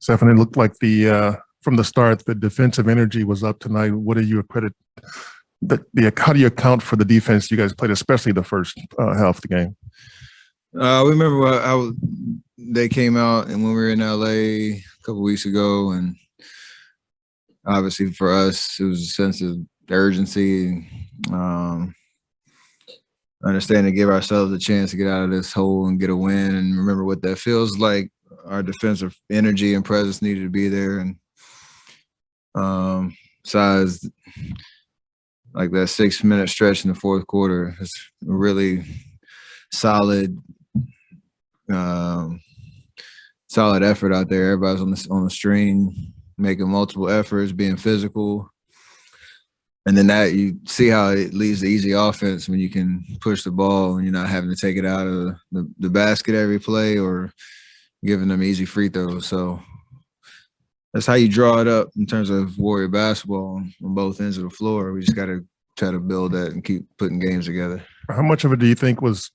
Stephen, it looked like from the start, the defensive energy was up tonight. What do you accredit how do you account for the defense you guys played, especially the first half of the game? I remember they came out, and when we were in LA a couple weeks ago, and obviously for us, it was a sense of urgency, understand to give ourselves a chance to get out of this hole and get a win, and remember what that feels like. Our defensive energy and presence needed to be there, and besides, like that 6-minute stretch in the fourth quarter is really solid effort out there. Everybody's on the string, making multiple efforts, being physical. And then that you see how it leads to easy offense when you can push the ball and you're not having to take it out of the basket every play or giving them easy free throws. So that's how you draw it up in terms of Warrior basketball on both ends of the floor. We just got to try to build that and keep putting games together. How much of it do you think was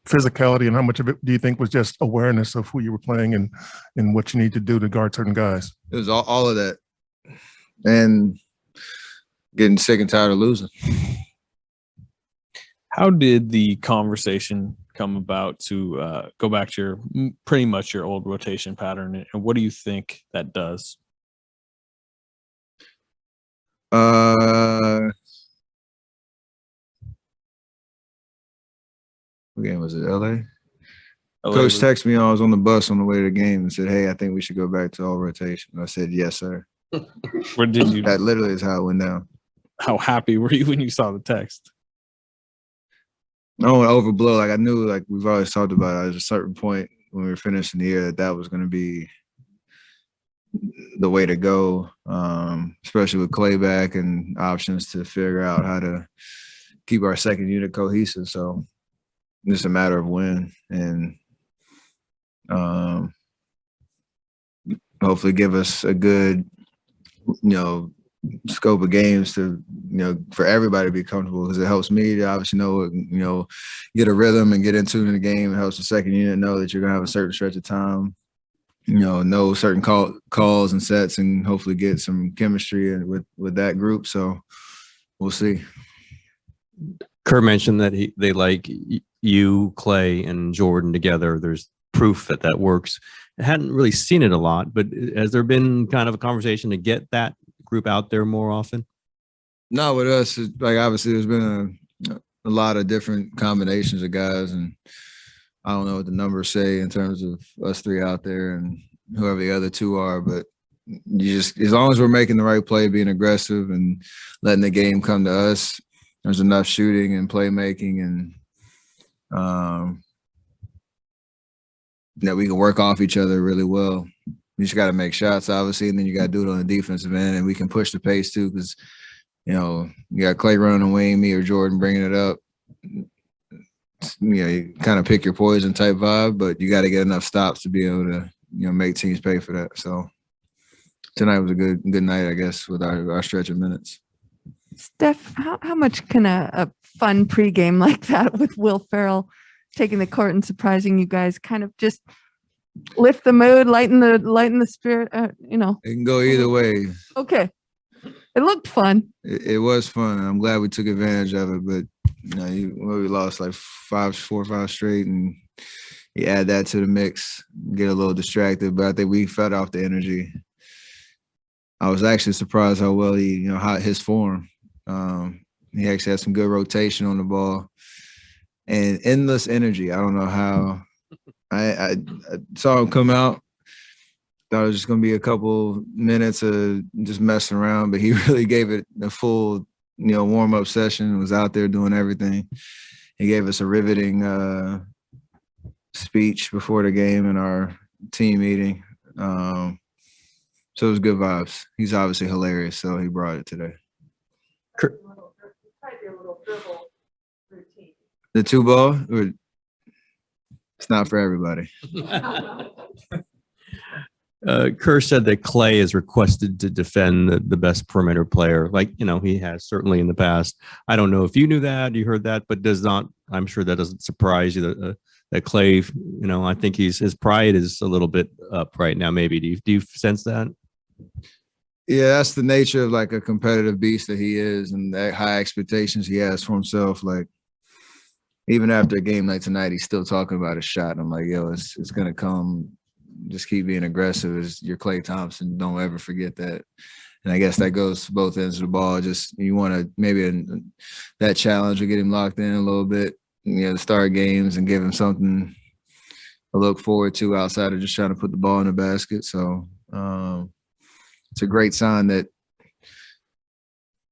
physicality, and how much of it do you think was just awareness of who you were playing and what you need to do to guard certain guys? It was all of that, and getting sick and tired of losing. How did the conversation come about to go back to pretty much your old rotation pattern, and what do you think that does? What game was it? LA? Coach texted me. I was on the bus on the way to the game and said, "Hey, I think we should go back to all rotation." I said, "Yes, sir." Where did you? That literally is how it went down. How happy were you when you saw the text? I don't want to overblow. Like I knew, like we've always talked about, at a certain point when we were finishing the year, that was going to be the way to go, especially with Klay back and options to figure out how to keep our second unit cohesive. So it's just a matter of when, and hopefully give us a good, scope of games to, for everybody to be comfortable, because it helps me to obviously know, get a rhythm and get into the game. It helps the second unit know that you're going to have a certain stretch of time, know certain calls and sets, and hopefully get some chemistry with that group. So we'll see. Kerr mentioned that they like you, Klay, and Jordan together. There's proof that works. I hadn't really seen it a lot, but has there been kind of a conversation to get that group out there more often? No, with us, like obviously there's been a lot of different combinations of guys, and I don't know what the numbers say in terms of us three out there and whoever the other two are, but you just, as long as we're making the right play, being aggressive and letting the game come to us, there's enough shooting and playmaking, and that we can work off each other really well. You just got to make shots, obviously, and then you got to do it on the defensive end, and we can push the pace too, because you got Klay running away, me or Jordan bringing it up. You kind of pick your poison type vibe, but you got to get enough stops to be able to make teams pay for that. So tonight was a good night, I guess, with our stretch of minutes. Steph, how much can a fun pregame like that with Will Ferrell taking the court and surprising you guys kind of just lift the mood, lighten the spirit? It can go either way. Okay, it looked fun. It was fun. I'm glad we took advantage of it, but we lost like 4 or 5 straight, and you add that to the mix, get a little distracted. But I think we fed off the energy. I was actually surprised how well how his form. He actually had some good rotation on the ball and endless energy. I don't know how. I saw him come out. Thought it was just going to be a couple minutes of just messing around, but he really gave it a full, warm-up session, was out there doing everything. He gave us a riveting speech before the game in our team meeting. So it was good vibes. He's obviously hilarious, so he brought it today. The 2-ball? It's not for everybody. Kerr said that Klay is requested to defend the best perimeter player, like he has certainly in the past. I don't know if you knew that, you heard that, but I'm sure that doesn't surprise you that that Klay, I think his pride is a little bit up right now. Maybe do you sense that? Yeah, that's the nature of like a competitive beast that he is, and that high expectations he has for himself. Like even after a game like tonight, he's still talking about a shot. I'm like, yo, it's gonna come. Just keep being aggressive. As you're Klay Thompson. Don't ever forget that. And I guess that goes to both ends of the ball. Just you want to maybe that challenge will get him locked in a little bit. To start games and give him something to look forward to outside of just trying to put the ball in the basket. So it's a great sign that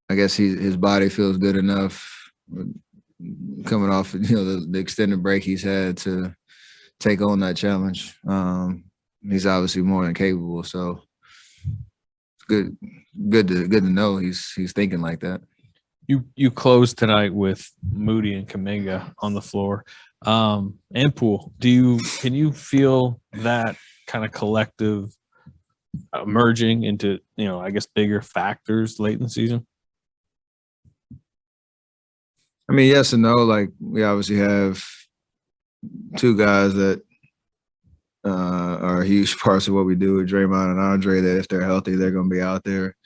I guess his body feels good enough coming off the extended break he's had to take on that challenge. He's obviously more than capable. So it's good to know he's thinking like that. You closed tonight with Moody and Kuminga on the floor, and Poole. Can you feel that kind of collective merging into I guess bigger factors late in the season? I mean, yes and no. Like we obviously have two guys that are huge parts of what we do with Draymond and Andre. That if they're healthy, they're going to be out there.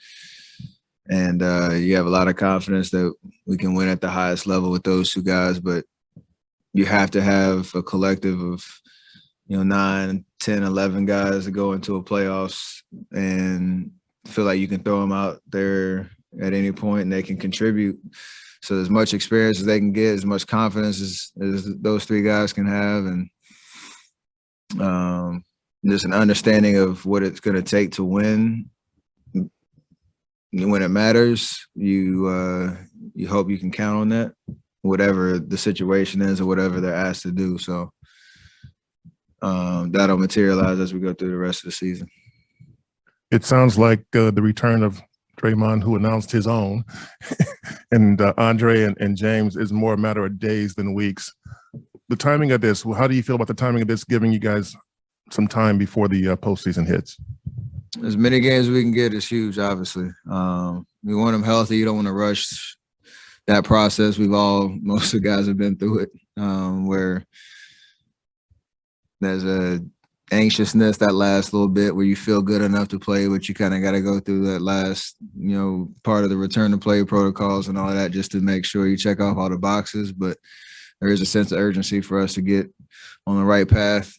And you have a lot of confidence that we can win at the highest level with those two guys. But you have to have a collective of, 9, 10, 11 guys to go into a playoffs and feel like you can throw them out there at any point and they can contribute. So as much experience as they can get, as much confidence as those three guys can have, and just an understanding of what it's going to take to win. When it matters, you hope you can count on that, whatever the situation is or whatever they're asked to do. So that'll materialize as we go through the rest of the season. It sounds like the return of Draymond, who announced his own, and Andre and James is more a matter of days than weeks. The timing of this, how do you feel about the timing of this, giving you guys some time before the postseason hits? As many games as we can get is huge, obviously. We want them healthy. You don't want to rush that process. Most of the guys have been through it, where there's a anxiousness that lasts a little bit where you feel good enough to play, but you kind of got to go through that last, part of the return to play protocols and all that just to make sure you check off all the boxes. But there is a sense of urgency for us to get on the right path.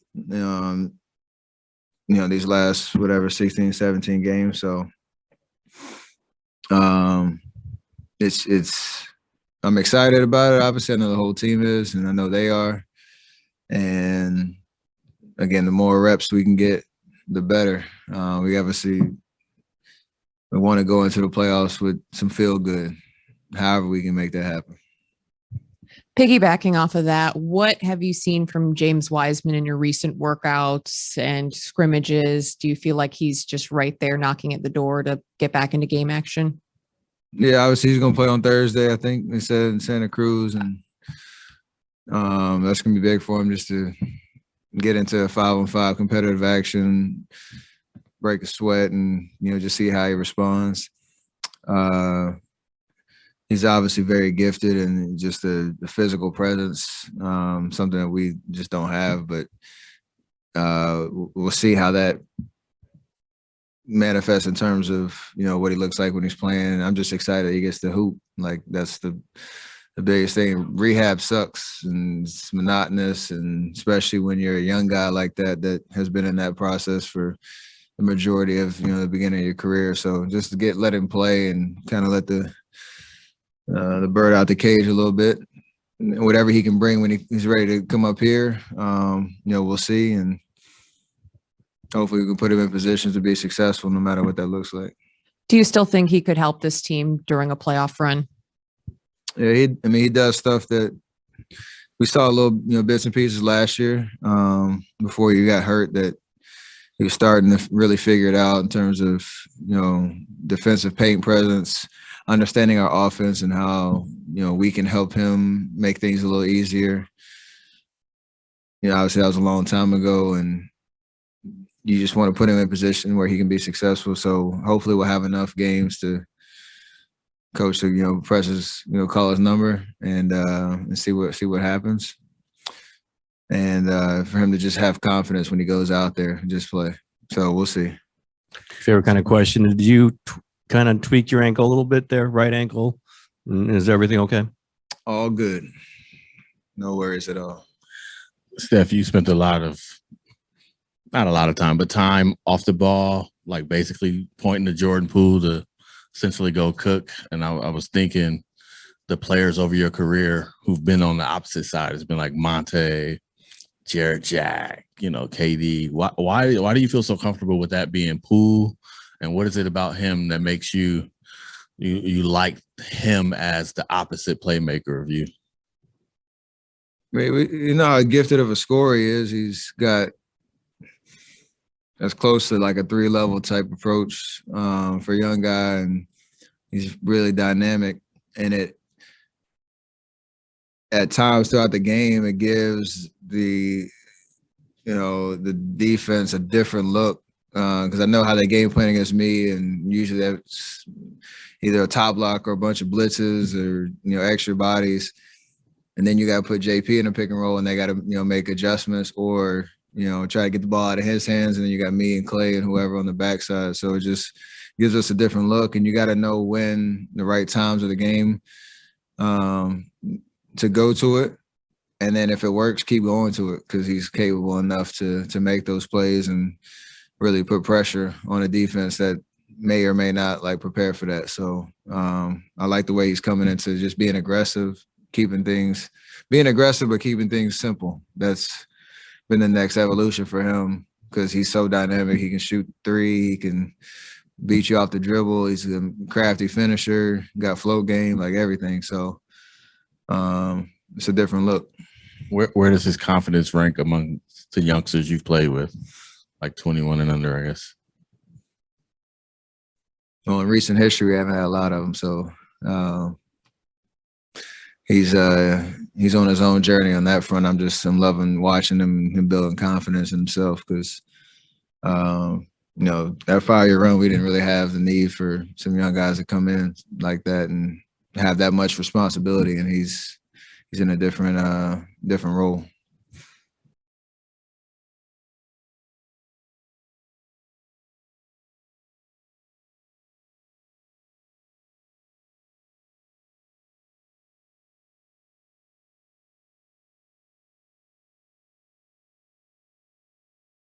These last 16, 17 games. So I'm excited about it. Obviously, I know the whole team is, and I know they are. And again, the more reps we can get, the better. We want to go into the playoffs with some feel good, however we can make that happen. Piggybacking off of that, what have you seen from James Wiseman in your recent workouts and scrimmages? Do you feel like he's just right there knocking at the door to get back into game action? Yeah, obviously he's going to play on Thursday, I think they said, in Santa Cruz. And that's going to be big for him just to get into a 5-on-5 competitive action, break a sweat, and, just see how he responds. He's obviously very gifted and just the physical presence, something that we just don't have. But we'll see how that manifests in terms of, what he looks like when he's playing. I'm just excited he gets to hoop. Like, that's the biggest thing. Rehab sucks and it's monotonous, and especially when you're a young guy like that has been in that process for the majority of, the beginning of your career. So just to let him play and kind of let the bird out the cage a little bit. Whatever he can bring when he's ready to come up here, we'll see. And hopefully we can put him in positions to be successful no matter what that looks like. Do you still think he could help this team during a playoff run? Yeah, he does stuff that we saw a little, bits and pieces last year before he got hurt, that he was starting to really figure it out in terms of, defensive paint presence, understanding our offense and how, we can help him make things a little easier. Obviously that was a long time ago, and you just want to put him in a position where he can be successful. So hopefully we'll have enough games to coach to, press his, call his number and see what happens. and for him to just have confidence when he goes out there and just play. So we'll see. Favorite kind of question. Did you kind of tweak your ankle a little bit there, right ankle? Is everything okay? All good. No worries at all. Steph, you spent not a lot of time, but time off the ball, like basically pointing to Jordan Poole to essentially go cook. And I was thinking the players over your career who've been on the opposite side, it's been like Monte, Jared Jack, KD. Why do you feel so comfortable with that being Poole? And what is it about him that makes you like him as the opposite playmaker of you? I mean, how gifted of a scorer he is. He's got as close to like a 3-level type approach for a young guy, and he's really dynamic. And it, at times throughout the game, it gives the defense a different look, because I know how they game plan against me, and usually that's either a top block or a bunch of blitzes or extra bodies, and then you got to put JP in a pick and roll, and they got to make adjustments or try to get the ball out of his hands, and then you got me and Klay and whoever on the backside. So it just gives us a different look, and you got to know when the right times of the game to go to it. And then if it works, keep going to it, because he's capable enough to make those plays and really put pressure on a defense that may or may not prepare for that. So I like the way he's coming into just being aggressive, being aggressive, but keeping things simple. That's been the next evolution for him, because he's so dynamic. He can shoot 3, he can beat you off the dribble. He's a crafty finisher, got flow game, everything. So it's a different look. Where does his confidence rank among the youngsters you've played with, like 21 and under, I guess? Well, in recent history, I haven't had a lot of them. So he's on his own journey on that front. I'm loving watching him building confidence in himself, because that 5-year run, we didn't really have the need for some young guys to come in like that and have that much responsibility, and he's in a different role.